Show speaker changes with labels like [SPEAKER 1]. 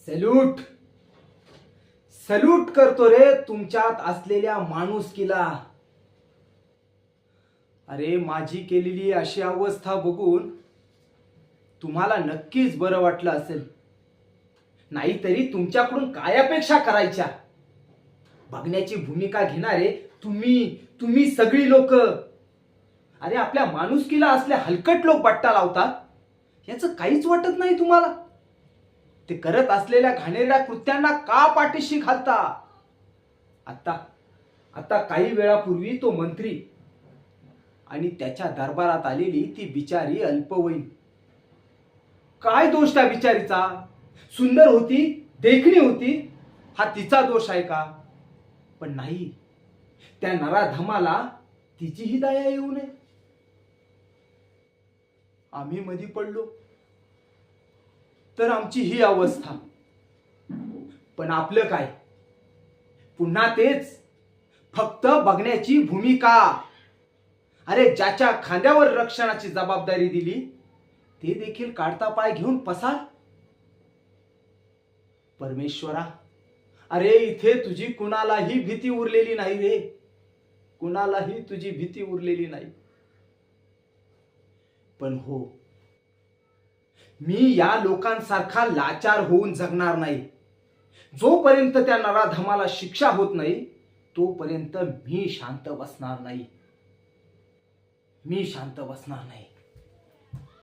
[SPEAKER 1] Salute salute करतो रे तुमच्यात असलेल्या माणुसकीला. अरे माझी केलेली अशी अवस्था बघून तुम्हाला नक्कीच बरं वाटलं असेल. नाहीतरी तुमच्याकडून काय अपेक्षा करायच्या. बघण्याची भूमिका घेणारे तुम्ही सगळी लोक. अरे आपल्या माणुसकीला असले हलकट लोक बट्टा लावतात, याचं काहीच वाटत नाही तुम्हाला. ते करत असलेल्या घाणेरड्या कृत्यांना का पाठीशी घालता. आता काही वेळापूर्वी तो मंत्री आणि त्याच्या दरबारात आलेली ती बिचारी अल्पवयीन, काय दोष त्या बिचारीचा. सुंदर होती, देखणी होती, हा तिचा दोष आहे का. पण नाही, त्या नराधमाला तिचीही दया येऊ नये. आम्ही मधी पडलो तर आमची ही अवस्था. पण आपलं काय, पुन्हा तेच, फक्त बघण्याची भूमिका. अरे ज्याच्या खांद्यावर रक्षणाची जबाबदारी दिली ते देखील काढता पाय घेऊन पसार. परमेश्वरा, अरे इथे तुझी कुणालाही भीती उरलेली नाही रे, कुणालाही तुझी भीती उरलेली नाही. पण हो, मी या लोकांसारखा लाचार होऊन जगणार नाही. जोपर्यंत त्या नराधमाला शिक्षा होत नाही तोपर्यंत मी शांत बसणार नाही.